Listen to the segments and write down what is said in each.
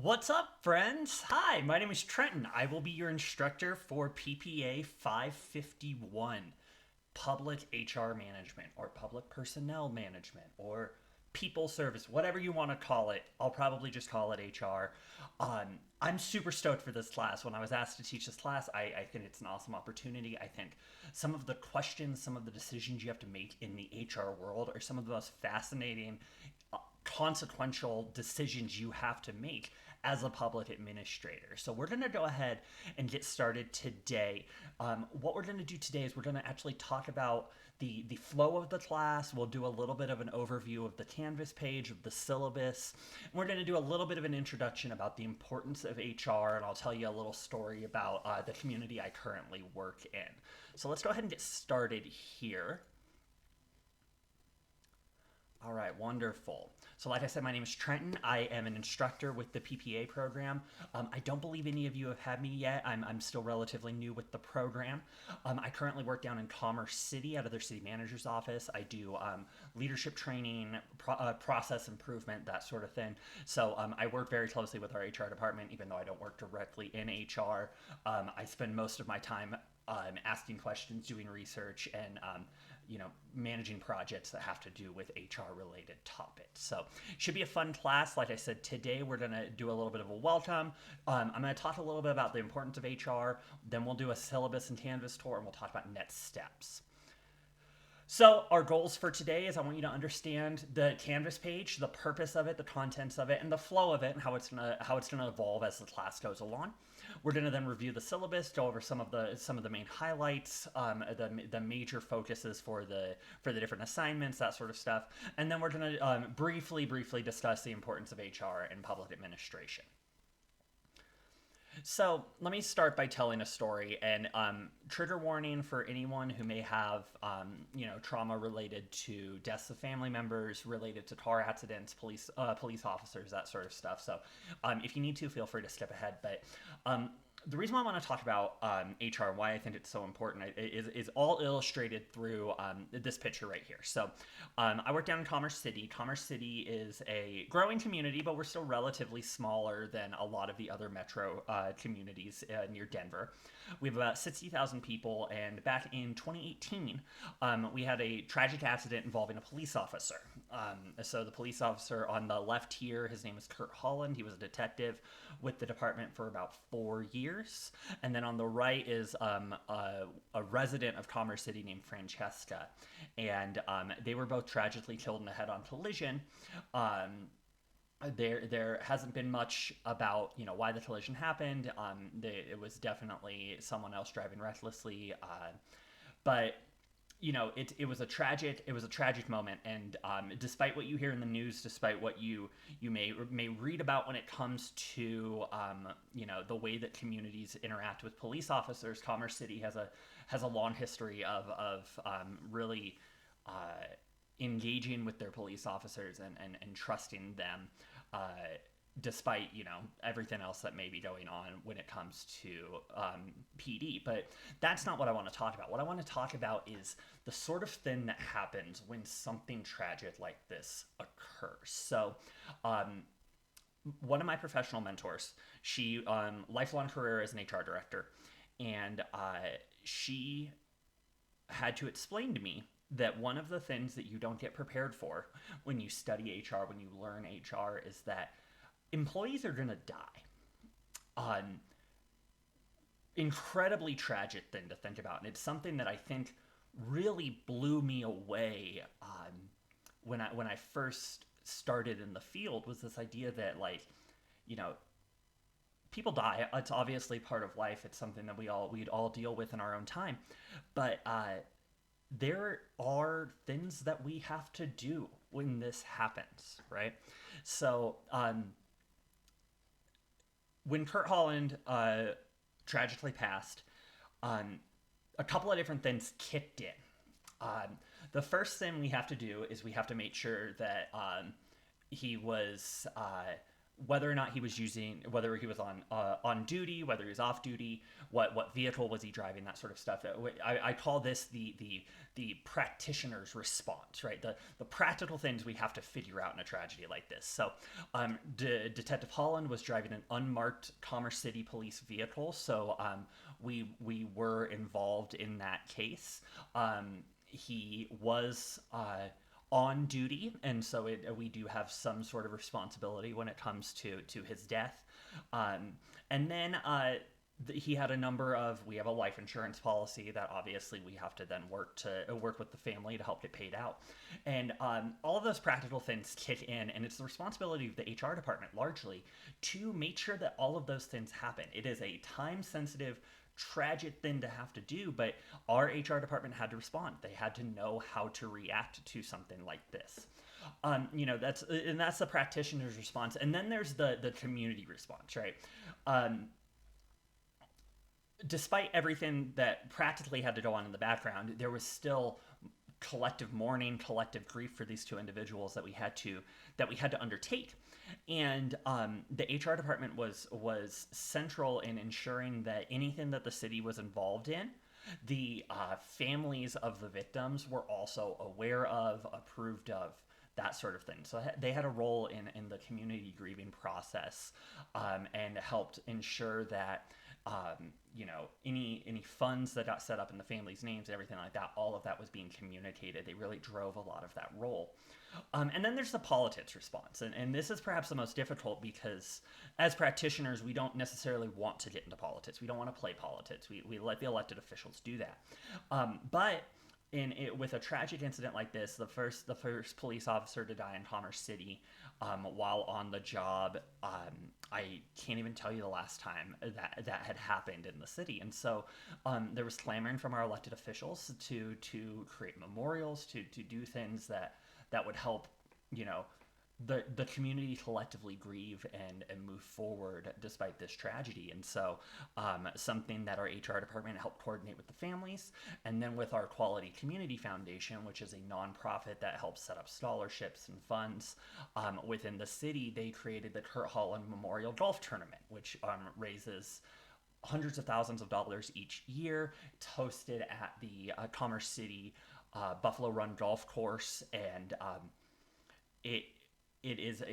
What's up, friends? Hi, my name is Trenton. I will be your instructor for PPA 551, Public HR Management, or Public Personnel Management, or People Service, whatever you want to call it. I'll probably just call it HR. I'm super stoked for this class. When I was asked to teach this class, I think it's an awesome opportunity. I think some of the questions, some of the decisions you have to make in the HR world are some of the most fascinating consequential decisions you have to make as a public administrator. So we're going to go ahead and get started today. What we're going to do today is we're going to actually talk about the flow of the class. We'll do a little bit of an overview of the Canvas page, of the syllabus. And we're going to do a little bit of an introduction about the importance of HR, and I'll tell you a little story about the community I currently work in. So let's go ahead and get started here. All right, wonderful. So like I said, my name is Trenton. I am an instructor with the PPA program. I don't believe any of you have had me yet. I'm still relatively new with the program. I currently work down in Commerce City out of their city manager's office. I do leadership training, process improvement, that sort of thing. So I work very closely with our HR department, even though I don't work directly in HR. I spend most of my time asking questions, doing research, and managing projects that have to do with HR related topics. So it should be a fun class. Like I said, today we're going to do a little bit of a welcome. I'm going to talk a little bit about the importance of HR. Then we'll do a syllabus and Canvas tour, and we'll talk about Netsteps. So our goals for today is I want you to understand the Canvas page, the purpose of it, the contents of it, and the flow of it, and how it's gonna evolve as the class goes along. We're gonna then review the syllabus, go over some of the main highlights, the major focuses for the different assignments, that sort of stuff, and then we're gonna briefly discuss the importance of HR and public administration. So let me start by telling a story, and trigger warning for anyone who may have trauma related to deaths of family members, related to car accidents, police officers, that sort of stuff. So if you need to, feel free to skip ahead. But the reason why I want to talk about HR, why I think it's so important, is all illustrated through this picture right here. So I work down in Commerce City. Commerce City is a growing community, but we're still relatively smaller than a lot of the other metro communities near Denver. We have about 60,000 people, and back in 2018, we had a tragic accident involving a police officer. So the police officer on the left here, his name is Kurt Holland. He was a detective with the department for about 4 years. And then on the right is a resident of Commerce City named Francesca. And they were both tragically killed in a head-on collision. There hasn't been much about why the collision happened. It was definitely someone else driving recklessly, but it was a tragic moment. And despite what you hear in the news, despite what you may read about when it comes to the way that communities interact with police officers, Commerce City has a long history of really engaging with their police officers and trusting them, despite everything else that may be going on when it comes to PD. But that's not what I want to talk about. What I want to talk about is the sort of thing that happens when something tragic like this occurs. So one of my professional mentors, she lifelong career as an HR director, and she had to explain to me that one of the things that you don't get prepared for when you study HR, when you learn HR, is that employees are going to die. Incredibly tragic thing to think about. And it's something that I think really blew me away when I first started in the field, was this idea that people die. It's obviously part of life. It's something that we'd all deal with in our own time. But there are things that we have to do when this happens, right? So when Kurt Holland tragically passed, a couple of different things kicked in. The first thing we have to do is we have to make sure that he was whether or not he was using, whether he was on duty, whether he was off duty, what vehicle was he driving, that sort of stuff. I call this the practitioner's response, right? The practical things we have to figure out in a tragedy like this. So, Detective Holland was driving an unmarked Commerce City police vehicle, so we were involved in that case. He was on duty, and so we do have some sort of responsibility when it comes to his death. And then he had a number of, we have a life insurance policy that obviously we have to then work with the family to help get paid out, and all of those practical things kick in, and it's the responsibility of the HR department largely to make sure that all of those things happen. It is a time sensitive, tragic thing to have to do, but our HR department had to respond. They had to know how to react to something like this. That's the practitioner's response, and then there's the community response, right? Despite everything that practically had to go on in the background, there was still collective mourning, collective grief for these two individuals that we had to undertake. And the HR department was central in ensuring that anything that the city was involved in, the families of the victims were also aware of, approved of, that sort of thing. So they had a role in the community grieving process, and helped ensure that any funds that got set up in the family's names, everything like that, all of that was being communicated. They really drove a lot of that role. And then there's the politics response. And this is perhaps the most difficult because as practitioners, we don't necessarily want to get into politics. We don't want to play politics. We let the elected officials do that. But with a tragic incident like this, the first police officer to die in Commerce City while on the job, I can't even tell you the last time that had happened in the city. And so there was clamoring from our elected officials to create memorials, to do things that would help, the community collectively grieve and move forward despite this tragedy. And so something that our HR department helped coordinate with the families, and then with our Quality Community Foundation, which is a nonprofit that helps set up scholarships and funds within the city, they created the Kurt Holland Memorial Golf Tournament, which raises hundreds of thousands of dollars each year. It's hosted at the Commerce City Buffalo Run Golf Course, and it is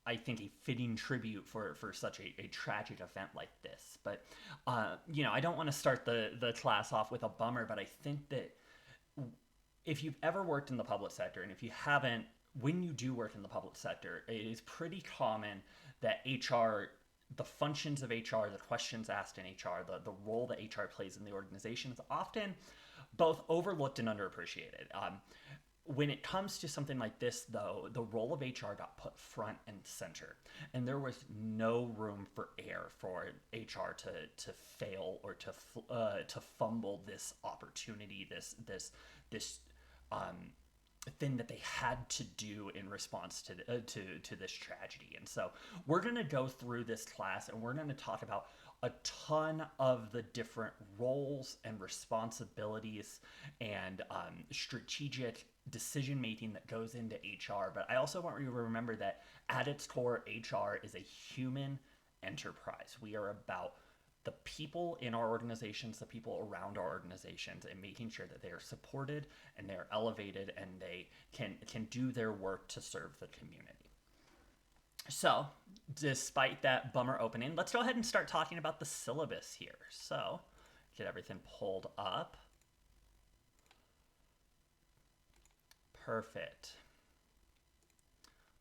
I think a fitting tribute for such a tragic event like this. But I don't want to start the class off with a bummer, but I think that if you've ever worked in the public sector, and if you haven't, when you do work in the public sector, it is pretty common that HR, the functions of HR, the questions asked in HR, the role that HR plays in the organization is often both overlooked and underappreciated. When it comes to something like this, though, the role of HR got put front and center, and there was no room for error for HR to fail or to fumble this opportunity, this thing that they had to do in response to this tragedy. And so we're going to go through this class, and we're going to talk about a ton of the different roles and responsibilities and strategic decision making that goes into HR. But I also want you to remember that at its core, HR is a human enterprise. We are about the people in our organizations, the people around our organizations, and making sure that they are supported and they're elevated and they can do their work to serve the community. So, despite that bummer opening, let's go ahead and start talking about the syllabus here. So, get everything pulled up. Perfect.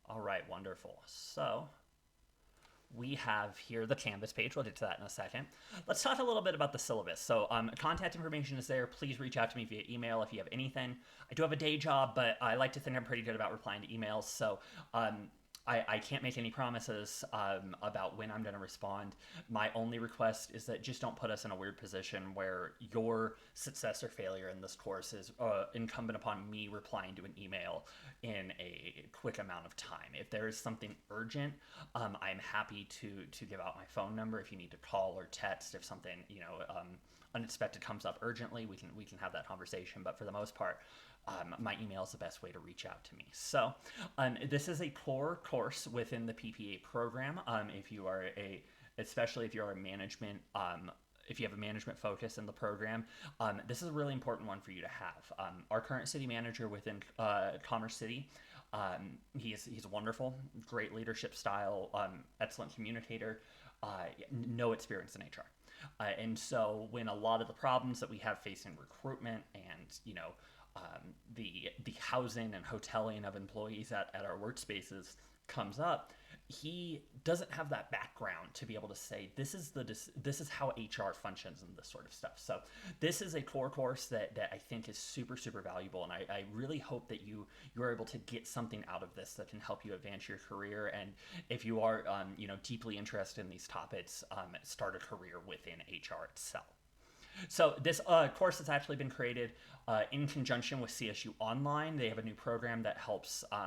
All right, wonderful. So, we have here the Canvas page. We'll get to that in a second. Let's talk a little bit about the syllabus. So contact information is there. Please reach out to me via email if you have anything. I do have a day job, but I like to think I'm pretty good about replying to emails. So I can't make any promises about when I'm going to respond. My only request is that just don't put us in a weird position where your success or failure in this course is incumbent upon me replying to an email in a quick amount of time. If there is something urgent, I'm happy to give out my phone number if you need to call or text. If something unexpected comes up urgently, we can have that conversation. But for the most part, my email is the best way to reach out to me. So this is a core course within the PPA program. If you are especially if you're a management, if you have a management focus in the program, this is a really important one for you to have. Our current city manager within Commerce City, he's wonderful, great leadership style, excellent communicator, no experience in HR. And so when a lot of the problems that we have facing recruitment and, the housing and hoteling of employees at our workspaces comes up, he doesn't have that background to be able to say this is how HR functions and this sort of stuff. So this is a core course that I think is super, super valuable, and I really hope that you are able to get something out of this that can help you advance your career. And if you are deeply interested in these topics, start a career within HR itself. So this course has actually been created in conjunction with CSU Online. They have a new program that helps they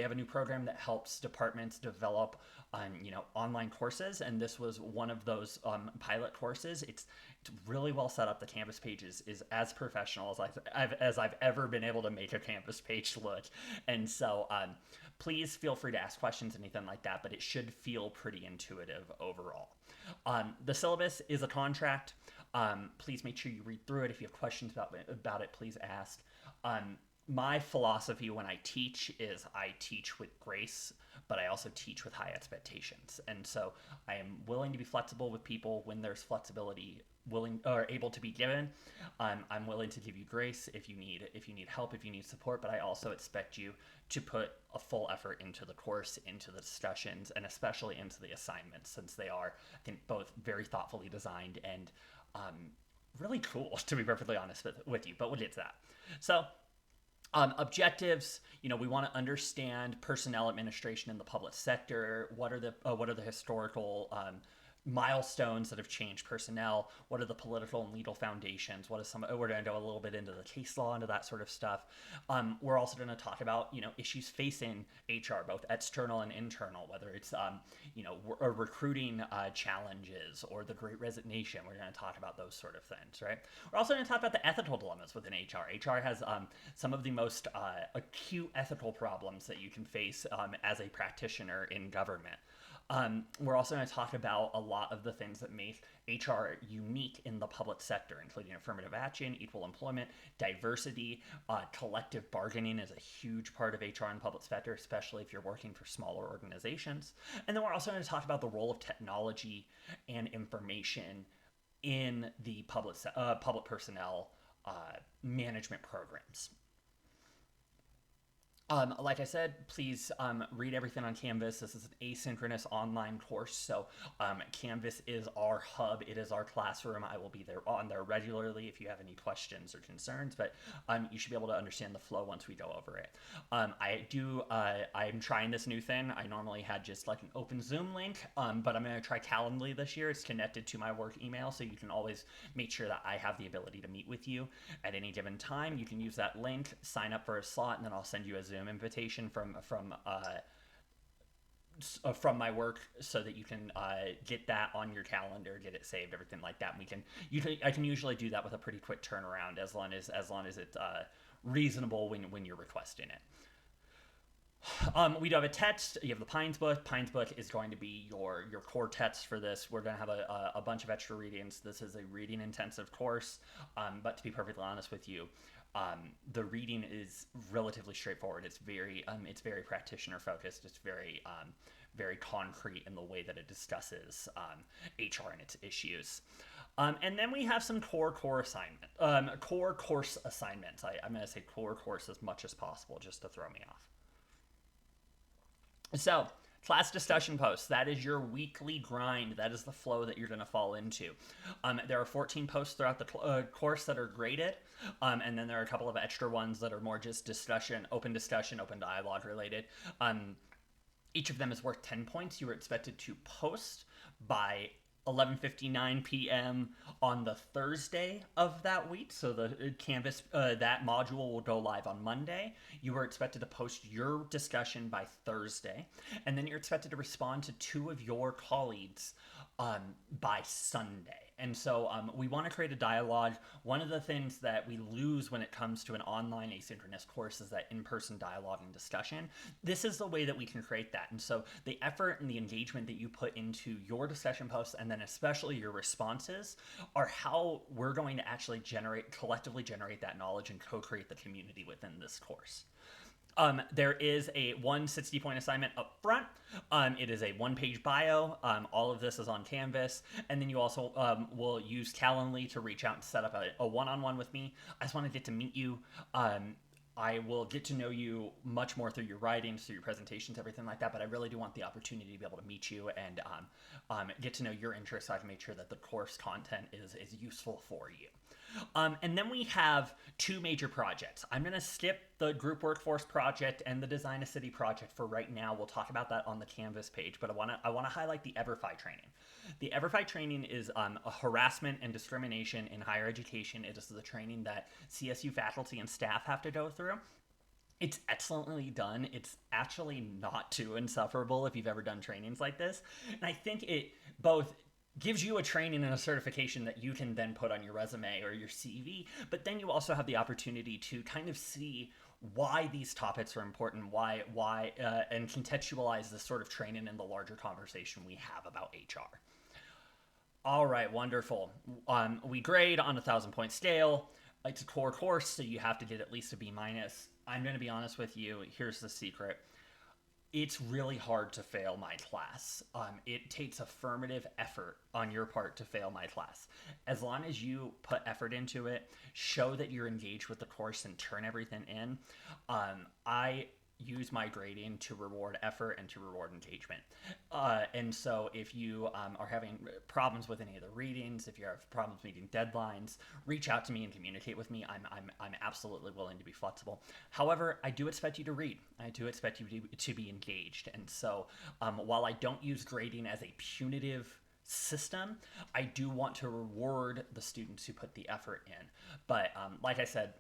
have a new program that helps departments develop online courses, and this was one of those pilot courses. It's really well set up. The Canvas page is as professional as I've ever been able to make a Canvas page look, and so please feel free to ask questions, anything like that, but it should feel pretty intuitive overall. The syllabus is a contract. Please make sure you read through it. If you have questions about it, please ask. My philosophy when I teach is I teach with grace, but I also teach with high expectations. And so I am willing to be flexible with people when there's flexibility able to be given. I'm willing to give you grace if you need help, if you need support, but I also expect you to put a full effort into the course, into the discussions, and especially into the assignments, since they are, I think, both very thoughtfully designed and really cool, to be perfectly honest with you, but we'll get to that. So objectives, we want to understand personnel administration in the public sector. What are the historical milestones that have changed personnel? What are the political and legal foundations? We're going to go a little bit into the case law, into that sort of stuff. We're also going to talk about issues facing HR, both external and internal, whether it's recruiting challenges or the Great Resignation. We're going to talk about those sort of things, right? We're also going to talk about the ethical dilemmas within HR. HR has some of the most acute ethical problems that you can face as a practitioner in government. We're also going to talk about a lot of the things that make HR unique in the public sector, including affirmative action, equal employment, diversity. Collective bargaining is a huge part of HR in the public sector, especially if you're working for smaller organizations. And then we're also going to talk about the role of technology and information in the public personnel management programs. Like I said, please read everything on Canvas. This is an asynchronous online course, so Canvas is our hub. It is our classroom. I will be on there regularly if you have any questions or concerns, but you should be able to understand the flow once we go over it. I'm trying this new thing. I normally had just like an open Zoom link, but I'm going to try Calendly this year. It's connected to my work email, so you can always make sure that I have the ability to meet with you at any given time. You can use that link, sign up for a slot, and then I'll send you a Zoom invitation from my work, so that you can get that on your calendar, get it saved, everything like that. I can usually do that with a pretty quick turnaround, as long as it's reasonable when you're requesting it. We do have a text. You have the Pines book. Pines book is going to be your core text for this. We're going to have a bunch of extra readings. This is a reading intensive course, but to be perfectly honest with you, the reading is relatively straightforward. It's very practitioner focused. It's very concrete in the way that it discusses HR and its issues. And then we have some core course assignments. I'm going to say core course as much as possible, just to throw me off. So, class discussion posts, that is your weekly grind. That is the flow that you're going to fall into. There are 14 posts throughout the course that are graded, and then there are a couple of extra ones that are more just open dialogue related. Each of them is worth 10 points. You are expected to post by 11:59 p.m. on the Thursday of that week. So the Canvas, that module will go live on Monday. You are expected to post your discussion by Thursday, and then you're expected to respond to 2 of your colleagues by Sunday. And so we want to create a dialogue. One of the things that we lose when it comes to an online asynchronous course is that in-person dialogue and discussion. This is the way that we can create that. And so the effort and the engagement that you put into your discussion posts, and then especially your responses, are how we're going to actually collectively generate that knowledge and co-create the community within this course. There is a 160-point assignment up front. It is a one-page bio. All of this is on Canvas. And then you also will use Calendly to reach out and set up a one-on-one with me. I just want to get to meet you. I will get to know you much more through your writings, through your presentations, everything like that. But I really do want the opportunity to be able to meet you and get to know your interests so I can make sure that the course content is useful for you. And then we have two major projects. I'm going to skip the group workforce project and the design a city project for right now. We'll talk about that on the Canvas page, but I want to highlight the Everfi training. The Everfi training is a harassment and discrimination in higher education. It is the training that CSU faculty and staff have to go through. It's excellently done. It's actually not too insufferable if you've ever done trainings like this. And I think it both gives you a training and a certification that you can then put on your resume or your CV, but then you also have the opportunity to kind of see why these topics are important, and contextualize this sort of training in the larger conversation we have about HR. All right, wonderful. We grade on a 1,000-point scale. It's a core course, so you have to get at least a B-. I'm going to be honest with you. Here's the secret. It's really hard to fail my class. It takes affirmative effort on your part to fail my class. As long as you put effort into it, show that you're engaged with the course and turn everything in, I use my grading to reward effort and to reward engagement. And so if you are having problems with any of the readings, if you have problems meeting deadlines, reach out to me and communicate with me. I'm absolutely willing to be flexible. However, I do expect you to read. I do expect you to be engaged. And so while I don't use grading as a punitive system, I do want to reward the students who put the effort in. But like I said,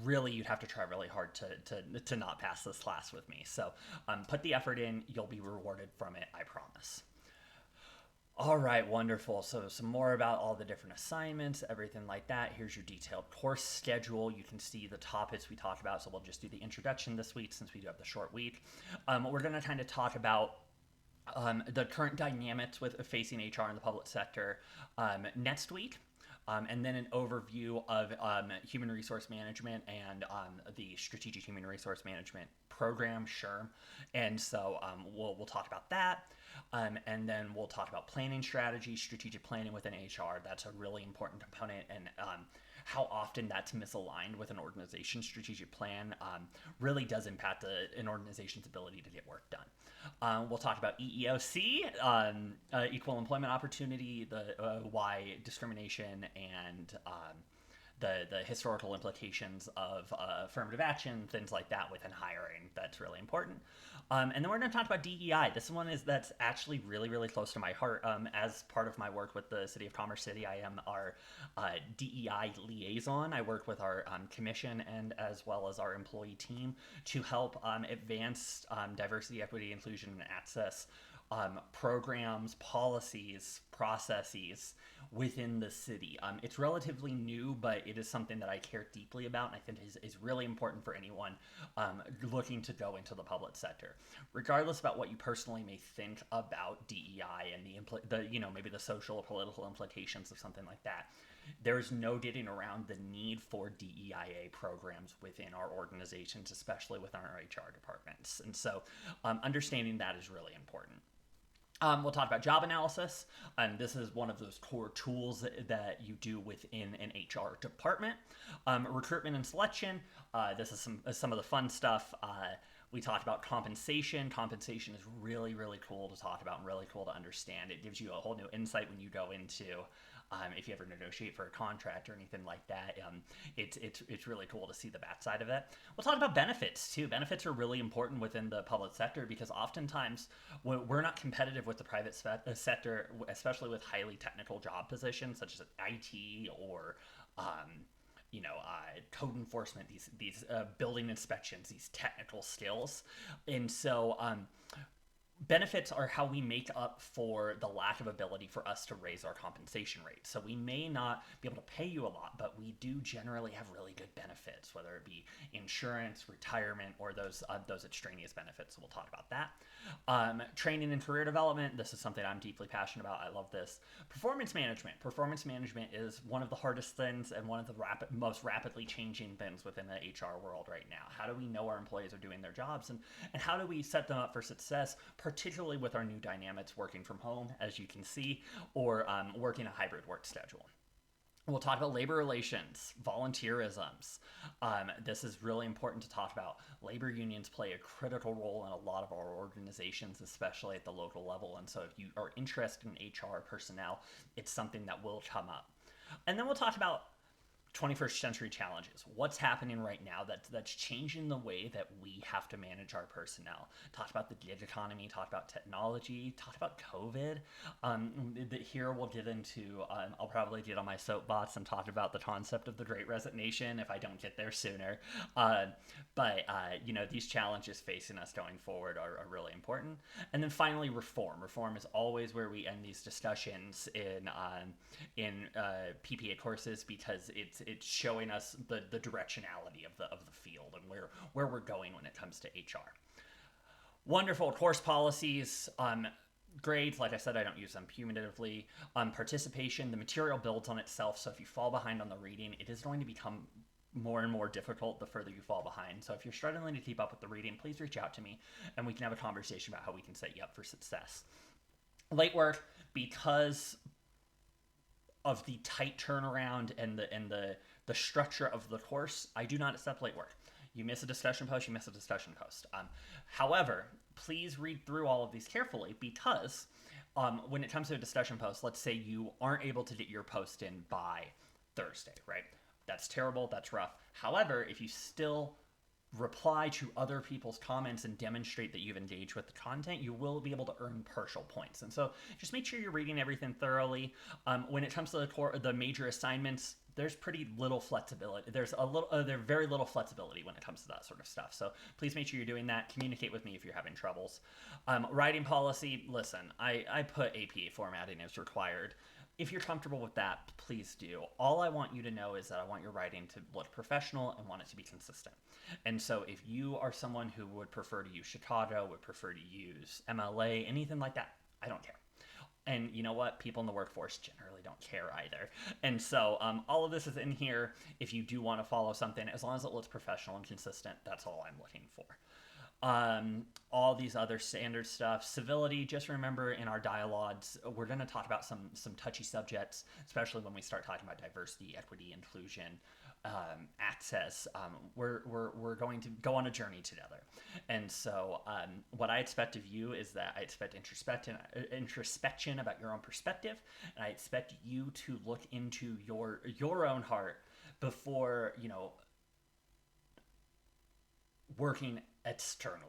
really you'd have to try really hard to not pass this class with me. So put the effort in, you'll be rewarded from it, I promise. All right, wonderful. So some more about all the different assignments, everything like that. Here's your detailed course schedule. You can see the topics we talked about. So we'll just do the introduction this week since we do have the short week. We're going to kind of talk about the current dynamics with facing HR in the public sector next week. And then an overview of human resource management and the strategic human resource management program, SHRM. And so we'll talk about that. And then we'll talk about planning strategy, strategic planning within HR. That's a really important component. And how often that's misaligned with an organization's strategic plan really does impact an organization's ability to get work done. We'll talk about EEOC, equal employment opportunity, the why discrimination, and the historical implications of affirmative action, things like that within hiring. That's really important. And then we're going to talk about DEI. This one that's actually really, really close to my heart. As part of my work with the City of Commerce City, I am our DEI liaison. I work with our commission and as well as our employee team to help advance diversity, equity, inclusion, and access programs, policies, processes within the city. It's relatively new, but it is something that I care deeply about and I think is really important for anyone looking to go into the public sector. Regardless about what you personally may think about DEI and maybe the social or political implications of something like that, there's no getting around the need for DEIA programs within our organizations, especially within our HR departments. And so understanding that is really important. We'll talk about job analysis, and this is one of those core tools that you do within an HR department. Recruitment and selection, this is some of the fun stuff. We talked about compensation. Compensation is really, really cool to talk about and really cool to understand. It gives you a whole new insight when you go into if you ever negotiate for a contract or anything like that. It's really cool to see the backside of it. We'll talk about benefits too. Benefits are really important within the public sector because oftentimes we're not competitive with the private sector, especially with highly technical job positions such as IT or code enforcement, these building inspections, these technical skills. And so benefits are how we make up for the lack of ability for us to raise our compensation rate. So we may not be able to pay you a lot, but we do generally have really good benefits, whether it be insurance, retirement, or those extraneous benefits. So we'll talk about that. Training and career development. This is something I'm deeply passionate about. I love this. Performance management. Performance management is one of the hardest things and one of the most rapidly changing things within the HR world right now. How do we know our employees are doing their jobs, and how do we set them up for success, particularly with our new dynamics working from home, as you can see, or working a hybrid work schedule. We'll talk about labor relations, volunteerisms. This is really important to talk about. Labor unions play a critical role in a lot of our organizations, especially at the local level. And so if you are interested in HR personnel, it's something that will come up. And then we'll talk about 21st century challenges. What's happening right now that's changing the way that we have to manage our personnel. Talk about the gig economy, talk about technology, talk about COVID. Here we'll get into, I'll probably get on my soapbox and talk about the concept of the Great Resignation if I don't get there sooner. But these challenges facing us going forward are really important. And then finally, reform. Reform is always where we end these discussions in PPA courses, because it's showing us the directionality of the field and where we're going when it comes to HR. Wonderful course policies. Grades, like I said, I don't use them punitively. Participation, the material builds on itself, so if you fall behind on the reading, it is going to become more and more difficult the further you fall behind. So if you're struggling to keep up with the reading, please reach out to me and we can have a conversation about how we can set you up for success. Late work, because of the tight turnaround and the structure of the course, I do not accept late work. You miss a discussion post, you miss a discussion post. However, please read through all of these carefully, because when it comes to a discussion post, let's say you aren't able to get your post in by Thursday, right? That's terrible, that's rough. However, if you still reply to other people's comments and demonstrate that you've engaged with the content, you will be able to earn partial points. And so just make sure you're reading everything thoroughly. When it comes to the major assignments, there's pretty little flexibility. There's very little flexibility when it comes to that sort of stuff. So please make sure you're doing that. Communicate with me if you're having troubles. Writing policy, listen, I put APA formatting as required. If you're comfortable with that, please do. All I want you to know is that I want your writing to look professional and want it to be consistent. And so if you are someone who would prefer to use Chicago, would prefer to use MLA, anything like that, I don't care. And you know what? People in the workforce generally don't care either. And so all of this is in here. If you do want to follow something, as long as it looks professional and consistent, that's all I'm looking for. All these other standard stuff. Civility, just remember in our dialogues, we're going to talk about some touchy subjects, especially when we start talking about diversity, equity, inclusion, access. We're going to go on a journey together. And so what I expect of you is that I expect introspection about your own perspective, and I expect you to look into your own heart before, working externally.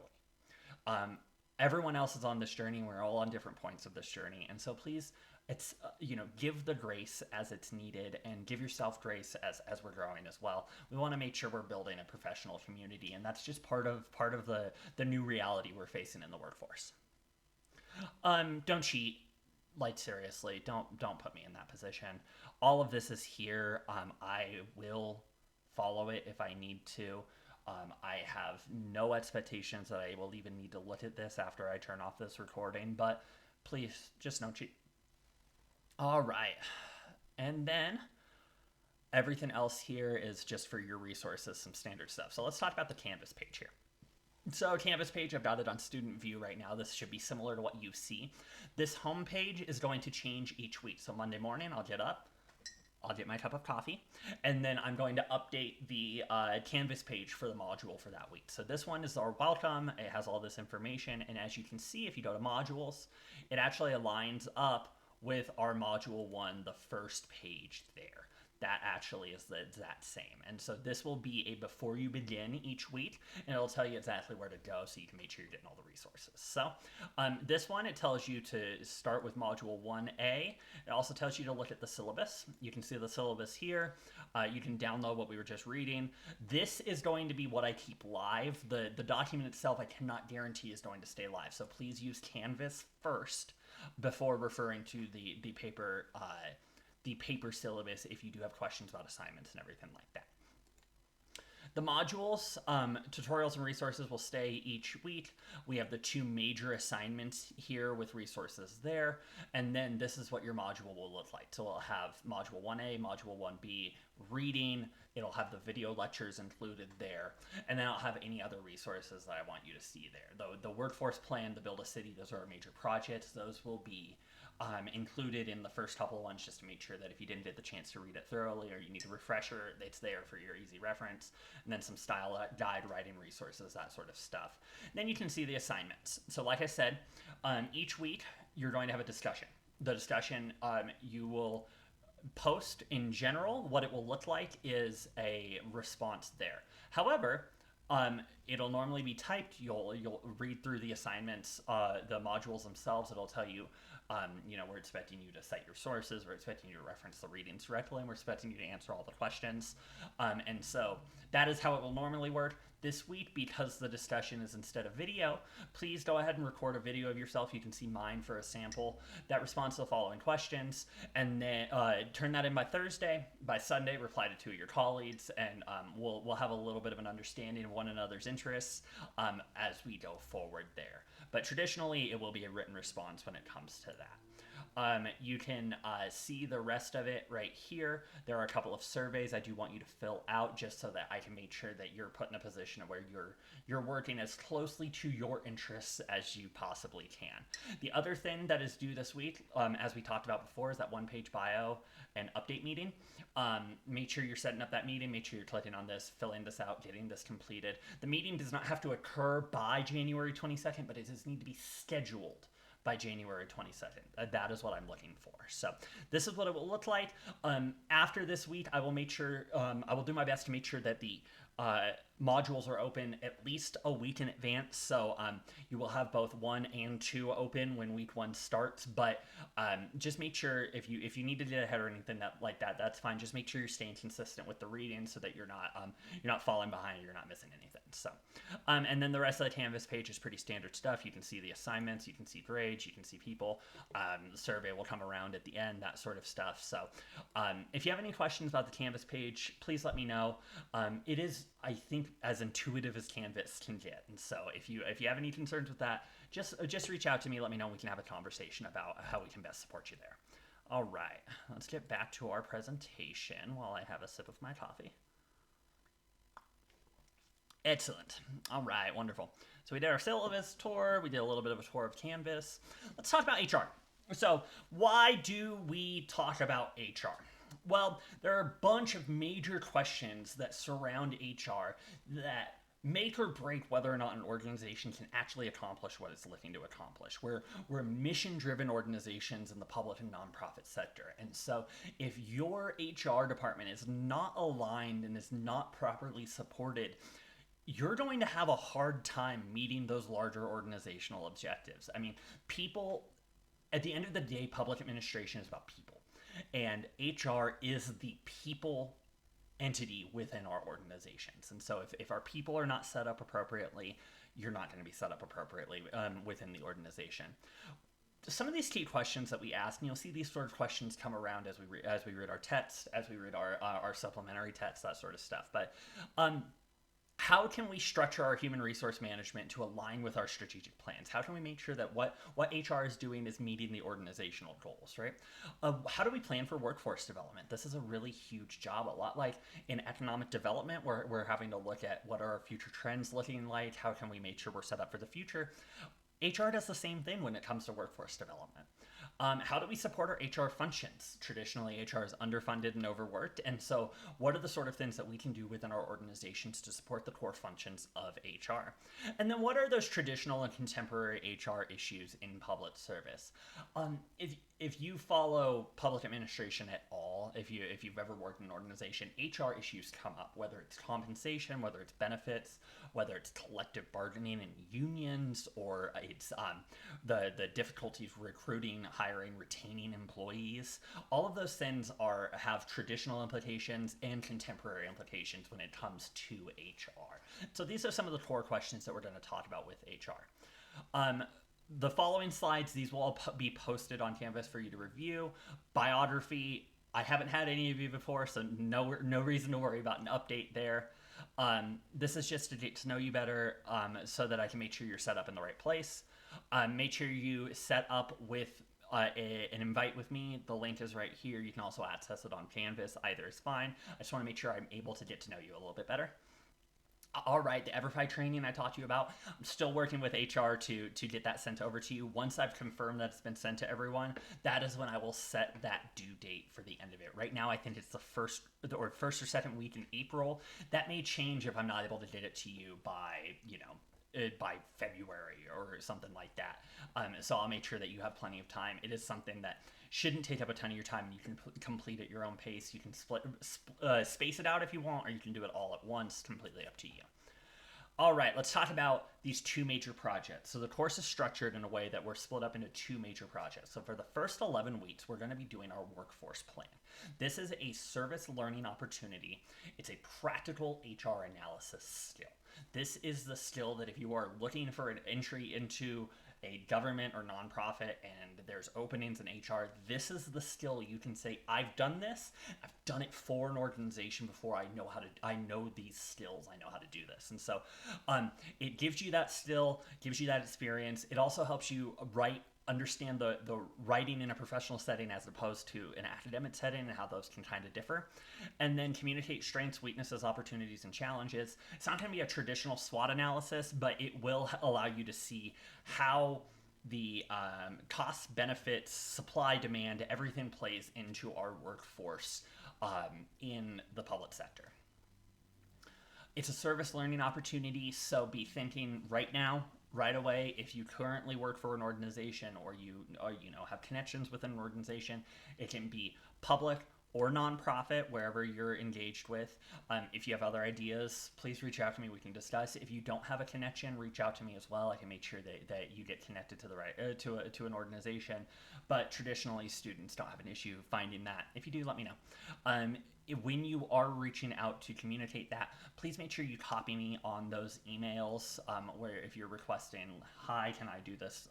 Everyone else is on this journey. We're all on different points of this journey. And so please, give the grace as it's needed, and give yourself grace as we're growing as well. We want to make sure we're building a professional community, and that's just part of the new reality we're facing in the workforce. Don't cheat. Like, seriously, don't put me in that position. All of this is here. I will follow it if I need to. I have no expectations that I will even need to look at this after I turn off this recording, but please, just don't cheat. All right. And then everything else here is just for your resources, some standard stuff. So let's talk about the Canvas page here. So Canvas page, I've got it on student view right now. This should be similar to what you see. This home page is going to change each week. So Monday morning, I'll get up, I'll get my cup of coffee, and then I'm going to update the Canvas page for the module for that week. So this one is our welcome. It has all this information, and as you can see, if you go to modules, it actually aligns up with our module 1, the first page there. that actually is the exact same. And so this will be a before you begin each week, and it'll tell you exactly where to go so you can make sure you're getting all the resources. So this one, it tells you to start with Module 1A. It also tells you to look at the syllabus. You can see the syllabus here. You can download what we were just reading. This is going to be what I keep live. The document itself I cannot guarantee is going to stay live, so please use Canvas first before referring to the paper syllabus if you do have questions about assignments and everything like that. The modules, tutorials and resources will stay each week. We have the 2 major assignments here with resources there, and then this is what your module will look like. So it'll have Module 1A, Module 1B, reading, it'll have the video lectures included there, and then I'll have any other resources that I want you to see there. The workforce plan, the Build a City, those are our major projects. Those will be included in the first couple of ones just to make sure that if you didn't get the chance to read it thoroughly or you need a refresher, it's there for your easy reference. And then some style guide, writing resources, that sort of stuff. And then you can see the assignments. So like I said, each week you're going to have a discussion. The discussion, you will post in general. What it will look like is a response there. However, it'll normally be typed. You'll read through the assignments, the modules themselves. It'll tell you, we're expecting you to cite your sources. We're expecting you to reference the readings directly, and we're expecting you to answer all the questions. And so that is how it will normally work. This week, because the discussion is instead of video, please go ahead and record a video of yourself. You can see mine for a sample that responds to the following questions, and then turn that in by Thursday. By Sunday, reply to 2 of your colleagues, and we'll have a little bit of an understanding of one another's interests as we go forward there. But traditionally, it will be a written response when it comes to that. You can see the rest of it right here. There are a couple of surveys I do want you to fill out just so that I can make sure that you're put in a position where you're working as closely to your interests as you possibly can. The other thing that is due this week, as we talked about before, is that 1-page bio and update meeting. Make sure you're setting up that meeting. Make sure you're clicking on this, filling this out, getting this completed. The meeting does not have to occur by January 22nd, but it does need to be scheduled by January 22nd. That is what I'm looking for. So this is what it will look like. After this week, I will make sure, I will do my best to make sure that the modules are open at least a week in advance. So you will have both 1 and 2 open when week 1 starts. But just make sure if you need to get ahead or anything like that, that's fine. Just make sure you're staying consistent with the reading so that you're not falling behind, you're not missing anything. So and then the rest of the Canvas page is pretty standard stuff. You can see the assignments, you can see grades, you can see people. The survey will come around at the end, that sort of stuff. So if you have any questions about the Canvas page, please let me know. It is, I think, as intuitive as Canvas can get. And so if you have any concerns with that, just reach out to me. Let me know. We can have a conversation about how we can best support you there. All right, let's get back to our presentation while I have a sip of my coffee. Excellent. All right, wonderful. So we did our syllabus tour. We did a little bit of a tour of Canvas. Let's talk about HR. So why do we talk about HR? Well, there are a bunch of major questions that surround HR that make or break whether or not an organization can actually accomplish what it's looking to accomplish. We're mission-driven organizations in the public and nonprofit sector. And so if your HR department is not aligned and is not properly supported, you're going to have a hard time meeting those larger organizational objectives. I mean, people, at the end of the day, public administration is about people. And HR is the people entity within our organizations. And so if our people are not set up appropriately, you're not going to be set up appropriately within the organization. Some of these key questions that we ask, and you'll see these sort of questions come around as we read our text, as we read our supplementary text, that sort of stuff. But how can we structure our human resource management to align with our strategic plans? How can we make sure that what HR is doing is meeting the organizational goals, right? How do we plan for workforce development? This is a really huge job, a lot like in economic development, where we're having to look at what are our future trends looking like, how can we make sure we're set up for the future. HR does the same thing when it comes to workforce development. How do we support our HR functions? Traditionally, HR is underfunded and overworked. And so, what are the sort of things that we can do within our organizations to support the core functions of HR? And then, what are those traditional and contemporary HR issues in public service? If you follow public administration at all, if you've ever worked in an organization, HR issues come up, whether it's compensation, whether it's benefits, whether it's collective bargaining and unions, or it's the difficulties recruiting, hiring, retaining employees. All of those things have traditional implications and contemporary implications when it comes to HR. So these are some of the core questions that we're going to talk about with HR. The following slides, these will all be posted on Canvas for you to review. Biography, I haven't had any of you before, so no reason to worry about an update there. This is just to get to know you better, so that I can make sure you're set up in the right place. Make sure you set up with an invite with me. The link is right here. You can also access it on Canvas. Either is fine. I just want to make sure I'm able to get to know you a little bit better. All right, the Everfi training I talked to you about, I'm still working with HR to get that sent over to you. Once I've confirmed that it's been sent to everyone, that is when I will set that due date for the end of it. Right now, I think it's the first or second week in April. That may change if I'm not able to get it to you by February or something like that. So I'll make sure that you have plenty of time. It is something that shouldn't take up a ton of your time, and you can complete at your own pace. You can space it out if you want, or you can do it all at once, completely up to you. All right, let's talk about these two major projects. So the course is structured in a way that we're split up into two major projects. So for the first 11 weeks, we're going to be doing our workforce plan. This is a service learning opportunity. It's a practical HR analysis skill. This is the skill that if you are looking for an entry into a government or nonprofit and there's openings in HR, this is the skill you can say, I've done this, I've done it for an organization before, I know these skills, I know how to do this. And so it gives you that skill, gives you that experience. It also helps you understand the writing in a professional setting as opposed to an academic setting and how those can kind of differ. And then communicate strengths, weaknesses, opportunities, and challenges. It's not going to be a traditional SWOT analysis, but it will allow you to see how the costs, benefits, supply, demand, everything plays into our workforce in the public sector. It's a service learning opportunity, so be thinking right now, right away, if you currently work for an organization or you have connections within an organization. It can be public or nonprofit, wherever you're engaged with. If you have other ideas, please reach out to me. We can discuss. If you don't have a connection, reach out to me as well. I can make sure that you get connected to the right to an organization. But traditionally, students don't have an issue finding that. If you do, let me know. When you are reaching out to communicate that, please make sure you copy me on those emails where if you're requesting, hi, can I do this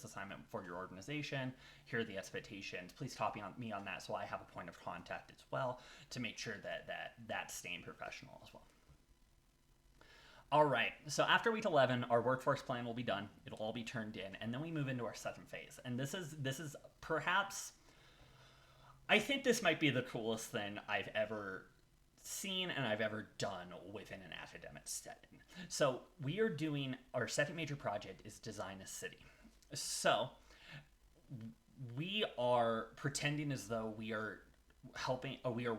assignment for your organization? Here are the expectations. Please copy me on that so I have a point of contact as well to make sure that's staying professional as well. All right, so after week 11, our workforce plan will be done. It'll all be turned in, and then we move into our second phase. And this is perhaps, I think this might be the coolest thing I've ever seen and I've ever done within an academic setting. So we are doing, our second major project is design a city. So we are pretending as though we are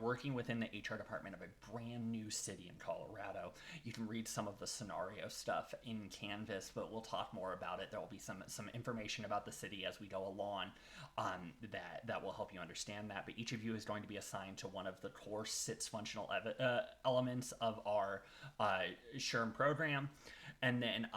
working within the HR department of a brand new city in Colorado. You can read some of the scenario stuff in Canvas, but we'll talk more about it. There will be some information about the city as we go along that will help you understand that. But each of you is going to be assigned to one of the core 6 functional elements of our SHRM program. And then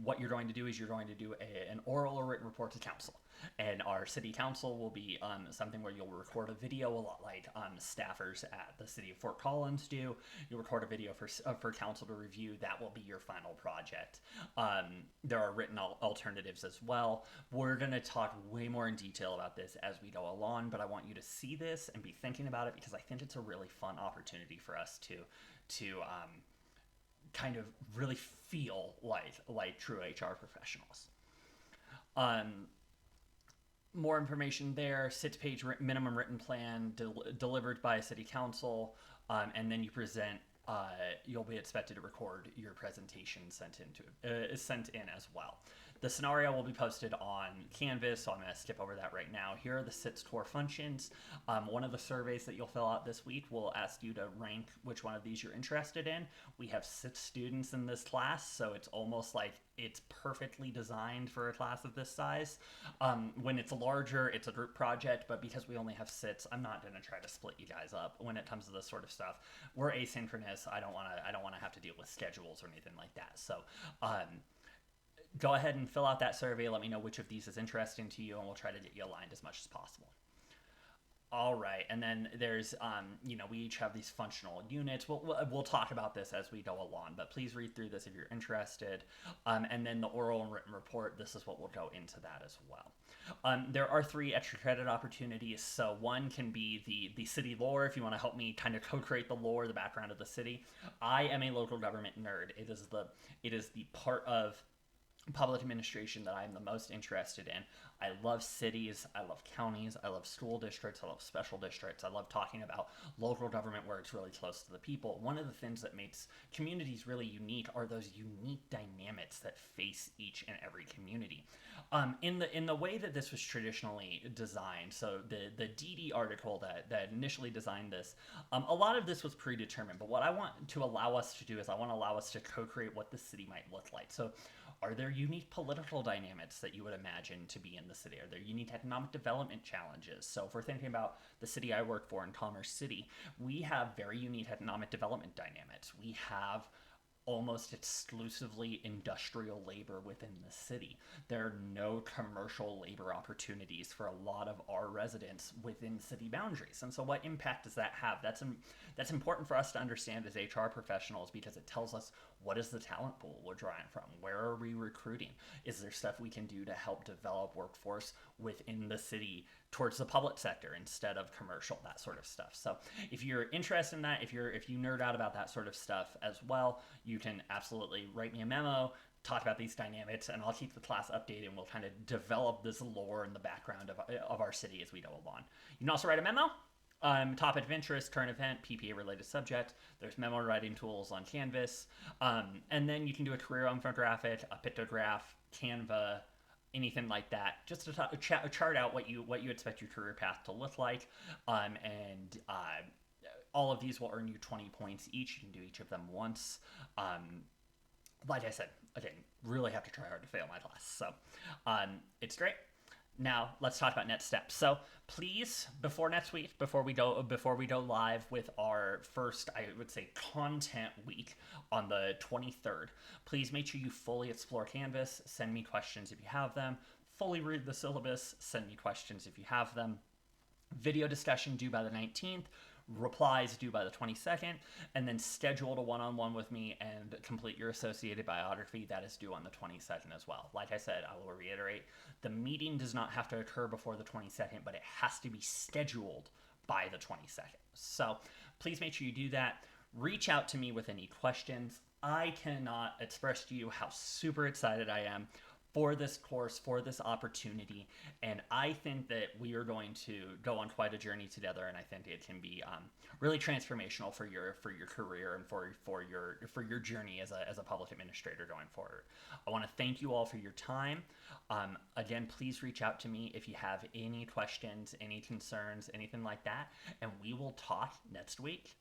what you're going to do is you're going to do an oral or written report to council. And our city council will be something where you'll record a video, a lot like staffers at the city of Fort Collins do. You'll record a video for council to review. That will be your final project. There are written alternatives as well. We're going to talk way more in detail about this as we go along, but I want you to see this and be thinking about it because I think it's a really fun opportunity for us to kind of really feel like true HR professionals. More information there, 6-page minimum written plan delivered by a city council, and then you present you'll be expected to record your presentation sent in as well. The scenario will be posted on Canvas, so I'm going to skip over that right now. Here are the SITS core functions. One of the surveys that you'll fill out this week will ask you to rank which one of these you're interested in. We have 6 students in this class, so it's almost like it's perfectly designed for a class of this size. When it's larger, it's a group project, but because we only have SITS, I'm not going to try to split you guys up when it comes to this sort of stuff. We're asynchronous. I don't want to have to deal with schedules or anything like that. So, go ahead and fill out that survey. Let me know which of these is interesting to you, and we'll try to get you aligned as much as possible. All right, and then there's, we each have these functional units. We'll talk about this as we go along, but please read through this if you're interested. And then the oral and written report, this is what will go into that as well. There are 3 extra credit opportunities. So one can be the city lore, if you want to help me kind of co-create the lore, the background of the city. I am a local government nerd. It is the part of public administration that I'm the most interested in. I love cities, I love counties, I love school districts, I love special districts. I love talking about local government where it's really close to the people. One of the things that makes communities really unique are those unique dynamics that face each and every community. In the way that this was traditionally designed, so the DD article that initially designed this, a lot of this was predetermined, but what I want to allow us to do is I want to allow us to co-create what the city might look like. So are there unique political dynamics that you would imagine to be in the city? Are there unique economic development challenges? So if we're thinking about the city I work for in Commerce City, we have very unique economic development dynamics. We have almost exclusively industrial labor within the city. There are no commercial labor opportunities for a lot of our residents within city boundaries. And so what impact does that have? That's important for us to understand as HR professionals, because it tells us, what is the talent pool we're drawing from? Where are we recruiting? Is there stuff we can do to help develop workforce within the city towards the public sector instead of commercial, that sort of stuff? So if you're interested in that, if you nerd out about that sort of stuff as well, you can absolutely write me a memo, talk about these dynamics, and I'll keep the class updated, and we'll kind of develop this lore in the background of our city as we go along. You can also write a memo. Topic of interest, current event, PPA related subject. There's memo writing tools on Canvas. And then you can do a career infographic, a pictograph, Canva, anything like that, just to chart out what you expect your career path to look like. And all of these will earn you 20 points each. You can do each of them once. Like I said, again, really have to try hard to fail my class. So it's great. Now let's talk about Netsteps. So please, before next week, before we go live with our first, I would say, content week on the 23rd, please make sure you fully explore Canvas. Send me questions if you have them. Fully read the syllabus. Send me questions if you have them. Video discussion due by the 19th. Replies due by the 22nd, and then schedule a one-on-one with me and complete your associated biography. That is due on the 22nd as well. Like I said, I will reiterate, the meeting does not have to occur before the 22nd, but it has to be scheduled by the 22nd. So please make sure you do that. Reach out to me with any questions. I cannot express to you how super excited I am for this course, for this opportunity, and I think that we are going to go on quite a journey together, and I think it can be really transformational for your career and for your journey as a public administrator going forward. I want to thank you all for your time. Again, please reach out to me if you have any questions, any concerns, anything like that, and we will talk next week.